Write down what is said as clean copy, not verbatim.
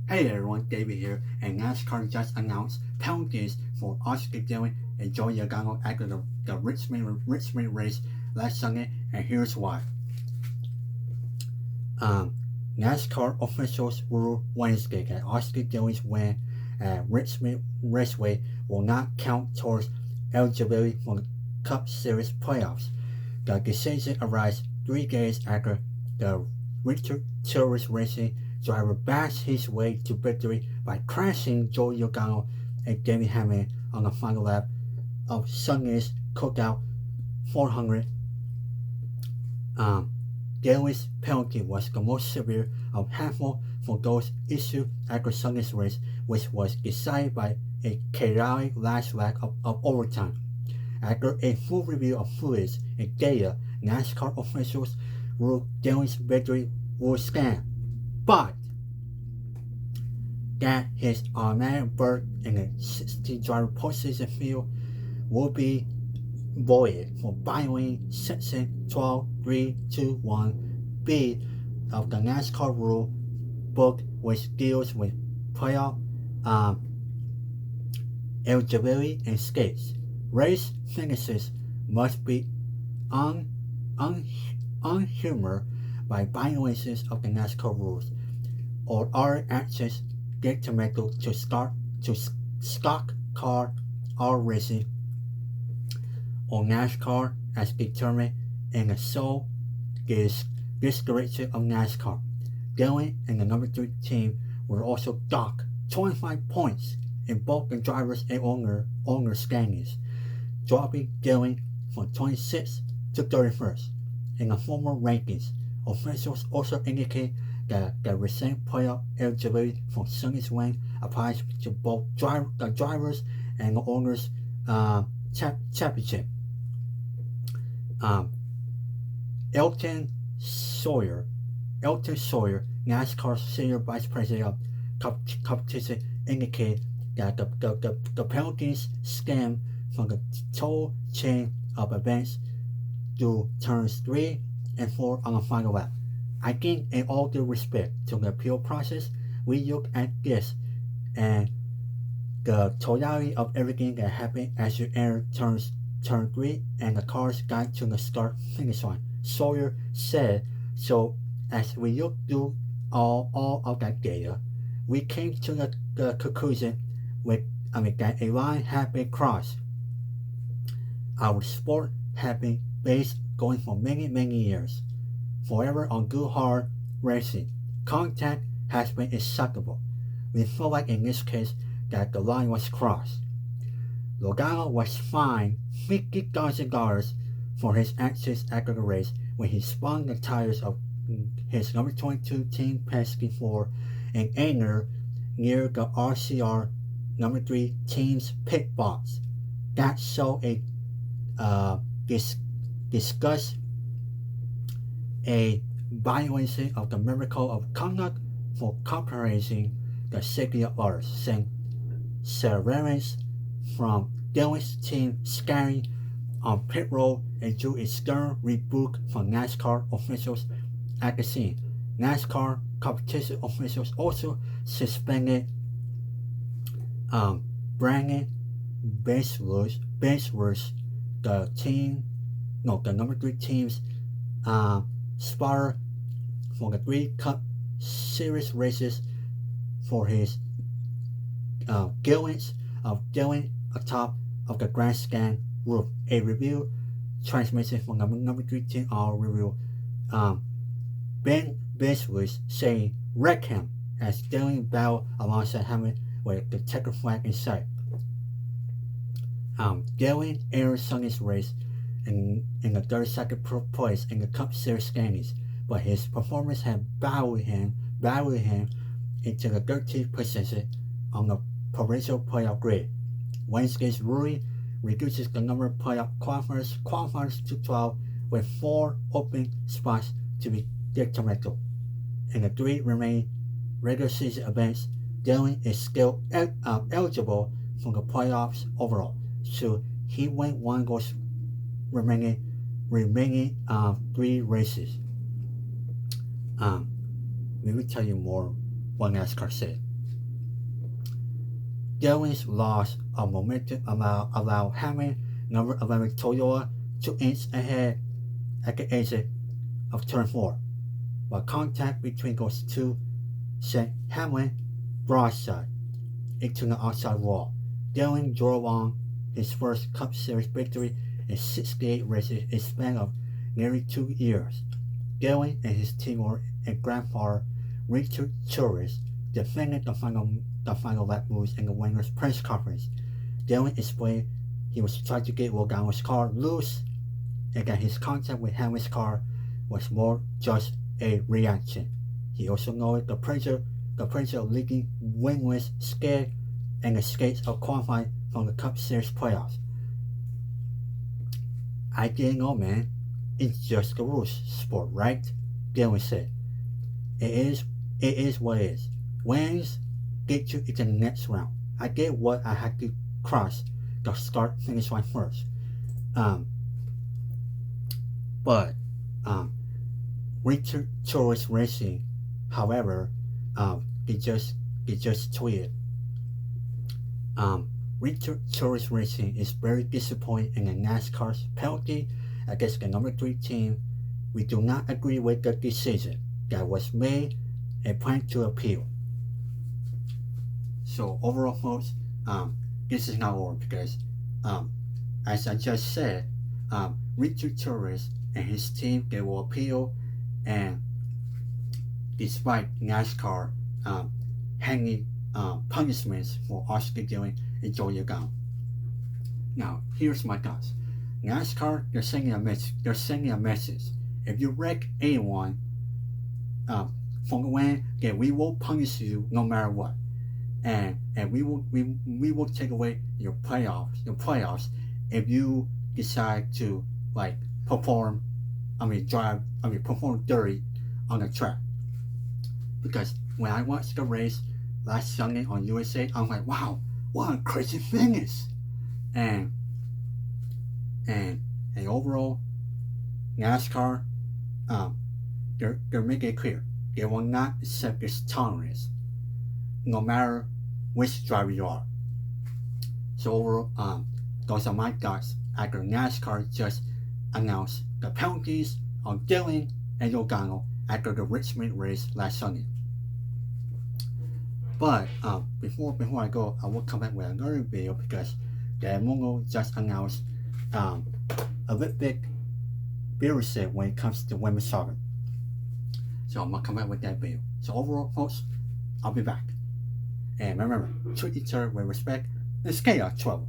Hey everyone, David here, and NASCAR just announced penalties for Austin Dillion and Joey Logano after the Richmond race last Sunday, and here's why. Um, NASCAR officials ruled Wednesday that Austin Dillion's win at Richmond Raceway will not count towards eligibility for the Cup Series playoffs. The decision arrives 3 days after the Richard Childress Racing driver bashed his way to victory by crashing Joey Logano and David Hamlin on the final lap of Sunday's Cookout 400. Um, Daly's penalty was the most severe of handful for those issued after Sunday's race, which was decided by a chaotic last lap of overtime. After a full review of footage and data, NASCAR officials ruled Dillon's victory will stand, but that his automatic berth in the 60-driver postseason field will be voided for violating Section 12.321B of the NASCAR rule book, which deals with playoff eligibility and states. Race finishes must be unhumored by violations of the NASCAR rules or other actions detrimental to stock car or racing or NASCAR as determined in the sole discretion of NASCAR. Dillon and the number 3 team were also docked 25 points in both the drivers and owner standings, dropping Dillon from 26th to 31st. In the formal rankings, officials also indicate that the recent playoff eligibility for Sunday's win applies to both the drivers and the owners' championship. Elton Sawyer, NASCAR's senior vice president of competition, indicated that the penalties stem from the total chain of events through turns 3 and 4 on the final lap. I think, in all due respect to the appeal process, we look at this and the totality of everything that happened as you enter turn 3 and the cars got to the start finish line. Sawyer said, so as we looked through all of that data, we came to the conclusion that a line had been crossed. Our sport had been based going for many years. Forever on good hard racing, contact has been acceptable. We feel like in this case that the line was crossed. Logano was fined $50,000 for his actions after the race when he spun the tires of his number 22 team Penske 4 and angered near the RCR number 3 team's pit box. That showed a discuss a violation of the miracle of conduct for compromising the safety of others, saying severance from Dillon's team scattering on pit road and drew a stern rebuke from NASCAR officials at the scene. NASCAR competition officials also suspended Brandon Benchworth, the number 3 team's spotter for the 3 Cup Series races for his guilds of Dillon atop of the grandstand roof. A review transmission from the number 3 team review. Ben Benchworth saying wreck him as Dillon battled alongside Hamlin with the checker flag in sight. Dillon entered Sunday's race in the 32nd place in the Cup Series standings, but his performance had battled him into the 13th position on the provincial playoff grid. Wednesday's ruling reduces the number of playoff qualifiers to 12, with 4 open spots to be detrimental. In the 3 remaining regular season events, Dillon is still eligible for the playoffs overall, so he won one of those remaining 3 races. Let me tell you more what NASCAR said. Dillion's loss of momentum allowed Hamlin, number 11 Toyota, to inch ahead at the exit of turn 4, while contact between those two sent Hamlin broadside into the outside wall. Dillion drove on his first Cup Series victory in 68 races in a span of nearly 2 years. Dillion and his team and grandfather Richard Childress defended the final lap moves in the winner's press conference. Dillion explained he was trying to get Logano's car loose and that his contact with Hamlin's car was more just a reaction. He also noted the pressure of leading winless skid and the skates of qualifying from the Cup Series playoffs. I didn't know, man. It's just the rules sport, right? Dillion said. It is what it is. Wins get you into the next round. I did what I had to cross the start-finish line first. But Richard Childress Racing, however, they just tweeted. Richard Childress Racing is very disappointed in the NASCAR's penalty against the number 3 team. We do not agree with the decision that was made and plan to appeal. So overall, folks, this is not over because, as I just said, Richard Childress and his team, they will appeal, and despite NASCAR hanging punishments for Austin Dillion and Joey Logano. Now, here's my thoughts. NASCAR, they're sending a message. If you wreck anyone from the win, then we will punish you no matter what, and we will take away your playoffs if you decide to perform dirty on the track. Because when I watched the race last Sunday on USA, I'm like, wow, what a crazy finish. And overall, NASCAR, they're making it clear they will not accept this tolerance, no matter which driver you are. So overall, those are my thoughts after NASCAR just announced the penalties on Dillion and Logano after the Richmond race last Sunday. But before I go, I will come back with another video because the MMO just announced a big viewership when it comes to women's soccer. So I'm gonna come back with that video. So overall, folks, I'll be back. And remember, treat each other with respect and stay out of trouble.